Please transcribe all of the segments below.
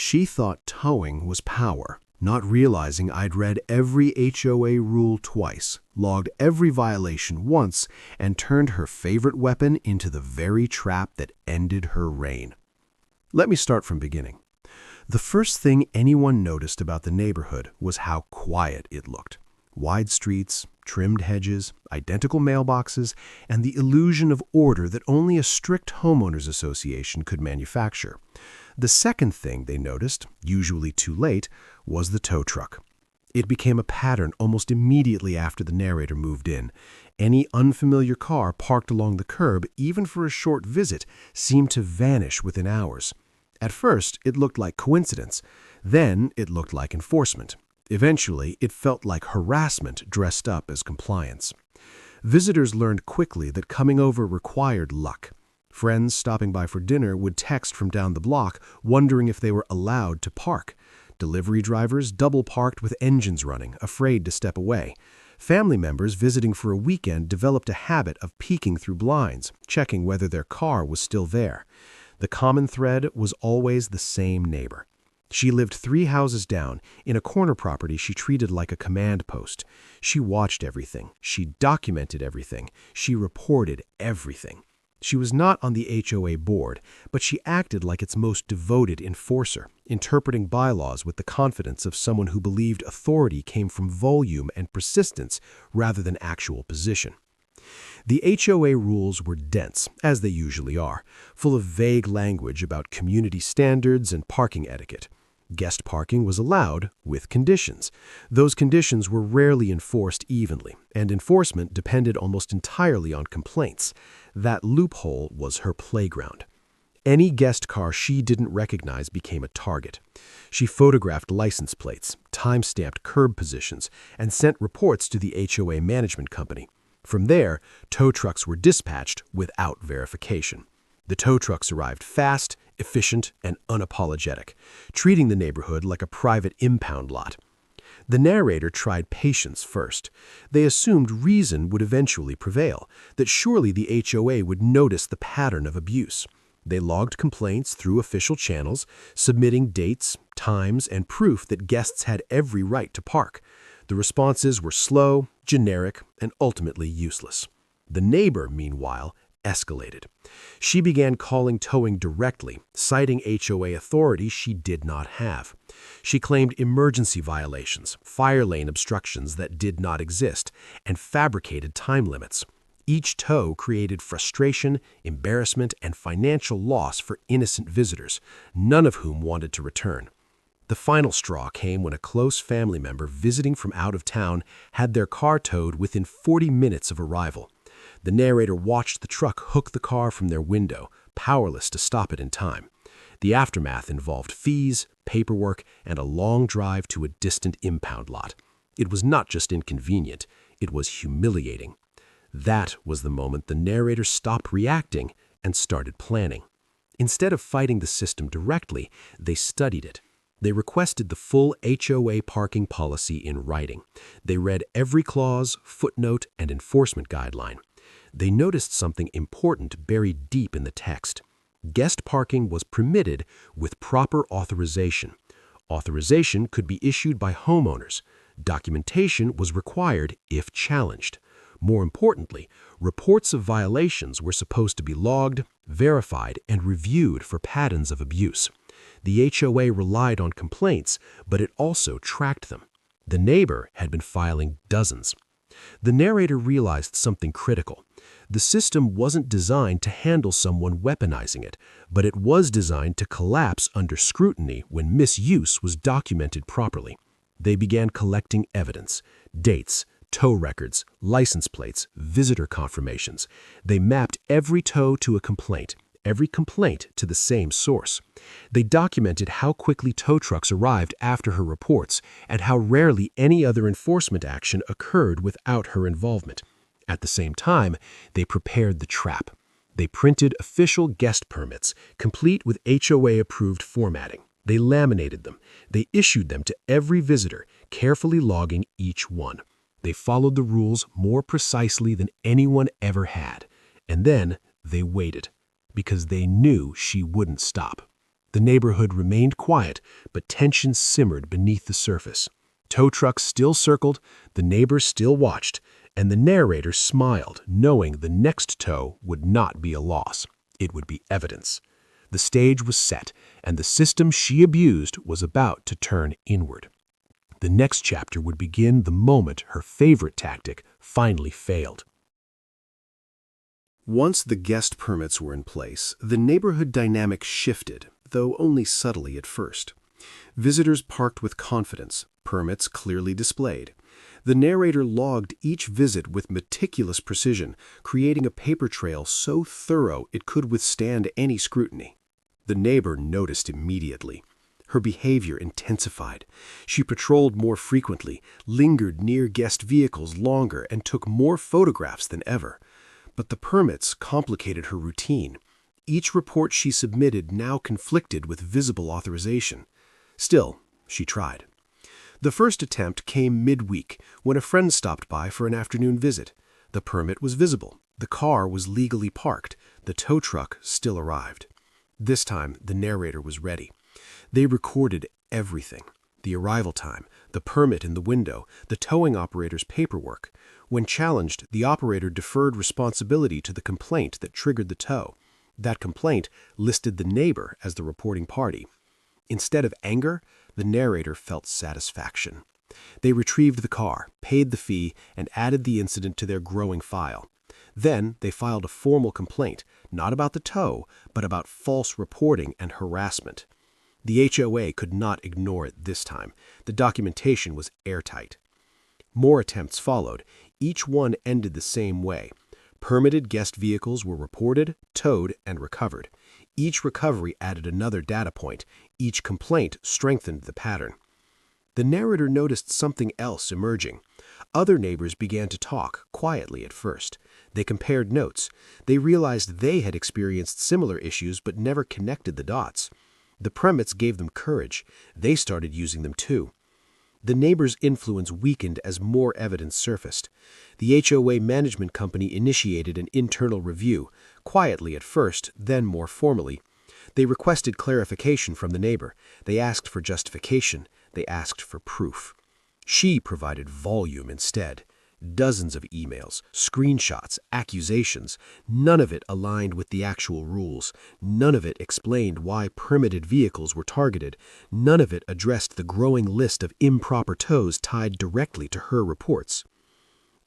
She thought towing was power, not realizing I'd read every HOA rule twice, logged every violation once, and turned her favorite weapon into the very trap that ended her reign. Let me start from beginning. The first thing anyone noticed about the neighborhood was how quiet it looked. Wide streets, trimmed hedges, identical mailboxes, and the illusion of order that only a strict homeowners association could manufacture. The second thing they noticed, usually too late, was the tow truck. It became a pattern almost immediately after the narrator moved in. Any unfamiliar car parked along the curb, even for a short visit, seemed to vanish within hours. At first, it looked like coincidence. Then, it looked like enforcement. Eventually, it felt like harassment dressed up as compliance. Visitors learned quickly that coming over required luck. Friends stopping by for dinner would text from down the block, wondering if they were allowed to park. Delivery drivers double-parked with engines running, afraid to step away. Family members visiting for a weekend developed a habit of peeking through blinds, checking whether their car was still there. The common thread was always the same neighbor. She lived 3 houses down, in a corner property she treated like a command post. She watched everything. She documented everything. She reported everything. She was not on the HOA board, but she acted like its most devoted enforcer, interpreting bylaws with the confidence of someone who believed authority came from volume and persistence rather than actual position. The HOA rules were dense, as they usually are, full of vague language about community standards and parking etiquette. Guest parking was allowed, with conditions. Those conditions were rarely enforced evenly, and enforcement depended almost entirely on complaints. That loophole was her playground. Any guest car she didn't recognize became a target. She photographed license plates, time-stamped curb positions, and sent reports to the HOA management company. From there, tow trucks were dispatched without verification. The tow trucks arrived fast, efficient, and unapologetic, treating the neighborhood like a private impound lot. The narrator tried patience first. They assumed reason would eventually prevail, that surely the HOA would notice the pattern of abuse. They logged complaints through official channels, submitting dates, times, and proof that guests had every right to park. The responses were slow, generic, and ultimately useless. The neighbor, meanwhile, escalated. She began calling towing directly, citing HOA authority she did not have. She claimed emergency violations, fire lane obstructions that did not exist, and fabricated time limits. Each tow created frustration, embarrassment, and financial loss for innocent visitors, none of whom wanted to return. The final straw came when a close family member visiting from out of town had their car towed within 40 minutes of arrival. The narrator watched the truck hook the car from their window, powerless to stop it in time. The aftermath involved fees, paperwork, and a long drive to a distant impound lot. It was not just inconvenient, it was humiliating. That was the moment the narrator stopped reacting and started planning. Instead of fighting the system directly, they studied it. They requested the full HOA parking policy in writing. They read every clause, footnote, and enforcement guideline. They noticed something important buried deep in the text. Guest parking was permitted with proper authorization. Authorization could be issued by homeowners. Documentation was required if challenged. More importantly, reports of violations were supposed to be logged, verified, and reviewed for patterns of abuse. The HOA relied on complaints, but it also tracked them. The neighbor had been filing dozens. The narrator realized something critical. The system wasn't designed to handle someone weaponizing it, but it was designed to collapse under scrutiny when misuse was documented properly. They began collecting evidence, dates, tow records, license plates, visitor confirmations. They mapped every tow to a complaint, every complaint to the same source. They documented how quickly tow trucks arrived after her reports and how rarely any other enforcement action occurred without her involvement. At the same time, they prepared the trap. They printed official guest permits, complete with HOA-approved formatting. They laminated them. They issued them to every visitor, carefully logging each one. They followed the rules more precisely than anyone ever had. And then they waited, because they knew she wouldn't stop. The neighborhood remained quiet, but tension simmered beneath the surface. Tow trucks still circled, the neighbors still watched, and the narrator smiled, knowing the next tow would not be a loss. It would be evidence. The stage was set, and the system she abused was about to turn inward. The next chapter would begin the moment her favorite tactic finally failed. Once the guest permits were in place, the neighborhood dynamic shifted, though only subtly at first. Visitors parked with confidence, permits clearly displayed. The narrator logged each visit with meticulous precision, creating a paper trail so thorough it could withstand any scrutiny. The neighbor noticed immediately. Her behavior intensified. She patrolled more frequently, lingered near guest vehicles longer, and took more photographs than ever. But the permits complicated her routine. Each report she submitted now conflicted with visible authorization. Still, she tried. The first attempt came midweek, when a friend stopped by for an afternoon visit. The permit was visible. The car was legally parked. The tow truck still arrived. This time, the narrator was ready. They recorded everything: the arrival time, the permit in the window, the towing operator's paperwork. When challenged, the operator deferred responsibility to the complaint that triggered the tow. That complaint listed the neighbor as the reporting party. Instead of anger, the narrator felt satisfaction. They retrieved the car, paid the fee, and added the incident to their growing file. Then they filed a formal complaint, not about the tow, but about false reporting and harassment. The HOA could not ignore it this time. The documentation was airtight. More attempts followed. Each one ended the same way. Permitted guest vehicles were reported, towed, and recovered. Each recovery added another data point. Each complaint strengthened the pattern. The narrator noticed something else emerging. Other neighbors began to talk, quietly at first. They compared notes. They realized they had experienced similar issues but never connected the dots. The permits gave them courage. They started using them too. The neighbors' influence weakened as more evidence surfaced. The HOA management company initiated an internal review, quietly at first, then more formally. They requested clarification from the neighbor. They asked for justification. They asked for proof. She provided volume instead. Dozens of emails, screenshots, accusations. None of it aligned with the actual rules. None of it explained why permitted vehicles were targeted. None of it addressed the growing list of improper tows tied directly to her reports.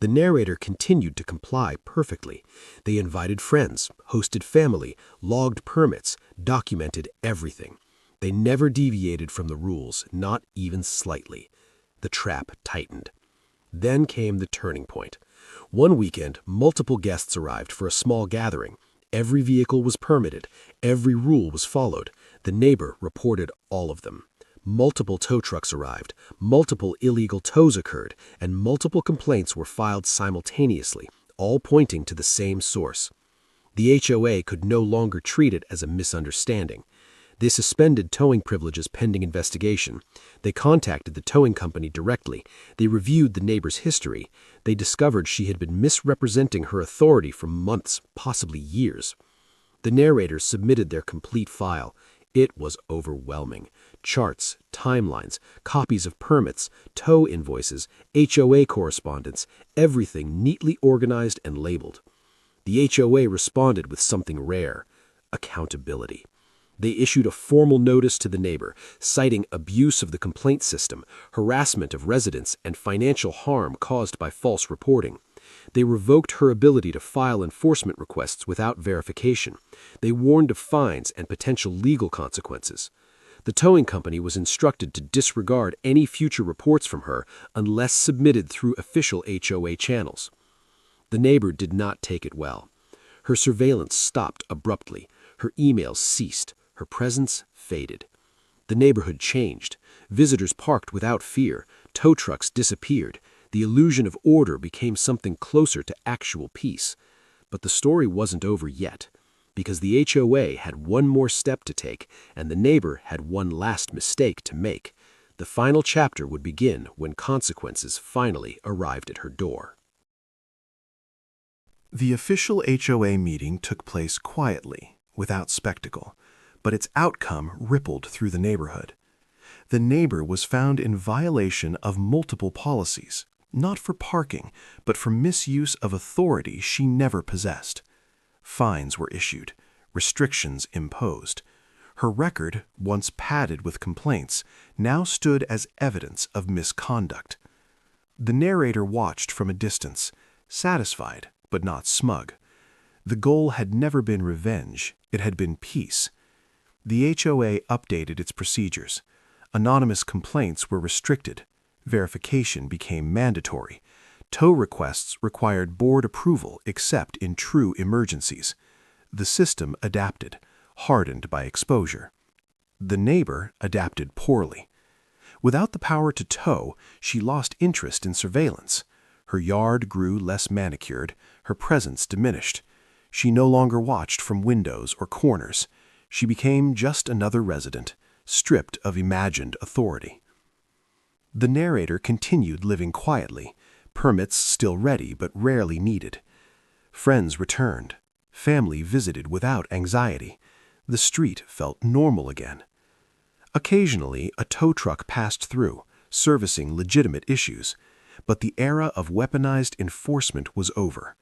The narrator continued to comply perfectly. They invited friends, hosted family, logged permits, documented everything. They never deviated from the rules, not even slightly. The trap tightened. Then came the turning point. One weekend, multiple guests arrived for a small gathering. Every vehicle was permitted. Every rule was followed. The neighbor reported all of them. Multiple tow trucks arrived. Multiple illegal tows occurred, and multiple complaints were filed simultaneously, all pointing to the same source. The HOA could no longer treat it as a misunderstanding. They suspended towing privileges pending investigation. They contacted the towing company directly. They reviewed the neighbor's history. They discovered she had been misrepresenting her authority for months, possibly years. The narrators submitted their complete file. It was overwhelming. Charts, timelines, copies of permits, tow invoices, HOA correspondence, everything neatly organized and labeled. The HOA responded with something rare: accountability. They issued a formal notice to the neighbor, citing abuse of the complaint system, harassment of residents, and financial harm caused by false reporting. They revoked her ability to file enforcement requests without verification. They warned of fines and potential legal consequences. The towing company was instructed to disregard any future reports from her unless submitted through official HOA channels. The neighbor did not take it well. Her surveillance stopped abruptly. Her emails ceased. Her presence faded. The neighborhood changed. Visitors parked without fear. Tow trucks disappeared. The illusion of order became something closer to actual peace. But the story wasn't over yet, because the HOA had one more step to take, and the neighbor had one last mistake to make. The final chapter would begin when consequences finally arrived at her door. The official HOA meeting took place quietly, without spectacle. but its outcome rippled through the neighborhood. The neighbor was found in violation of multiple policies, not for parking, but for misuse of authority she never possessed. Fines were issued, restrictions imposed. Her record, once padded with complaints, now stood as evidence of misconduct. The narrator watched from a distance, satisfied but not smug. The goal had never been revenge, it had been peace. The HOA updated its procedures. Anonymous complaints were restricted. Verification became mandatory. Tow requests required board approval except in true emergencies. The system adapted, hardened by exposure. The neighbor adapted poorly. Without the power to tow, she lost interest in surveillance. Her yard grew less manicured, her presence diminished. She no longer watched from windows or corners. She became just another resident, stripped of imagined authority. The narrator continued living quietly, permits still ready but rarely needed. Friends returned. Family visited without anxiety. The street felt normal again. Occasionally, a tow truck passed through, servicing legitimate issues, but the era of weaponized enforcement was over.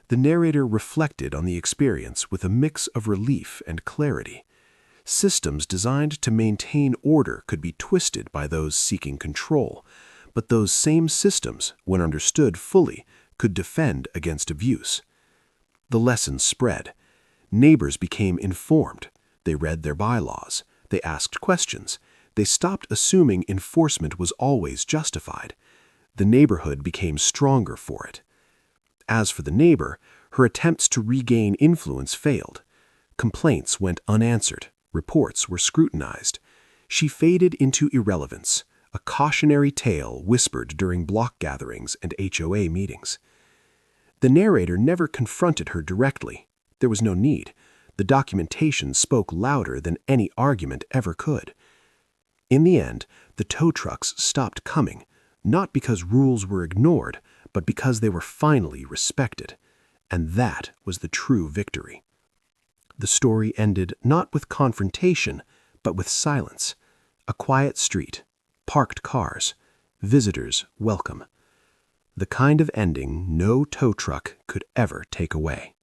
The narrator reflected on the experience with a mix of relief and clarity. Systems designed to maintain order could be twisted by those seeking control, but those same systems, when understood fully, could defend against abuse. The lesson spread. Neighbors became informed. They read their bylaws. They asked questions. They stopped assuming enforcement was always justified. The neighborhood became stronger for it. As for the neighbor, her attempts to regain influence failed. Complaints went unanswered. Reports were scrutinized. She faded into irrelevance, a cautionary tale whispered during block gatherings and HOA meetings. The narrator never confronted her directly. There was no need. The documentation spoke louder than any argument ever could. In the end, the tow trucks stopped coming, not because rules were ignored, but because they were finally respected. And that was the true victory. The story ended not with confrontation, but with silence. A quiet street, parked cars, visitors welcome. The kind of ending no tow truck could ever take away.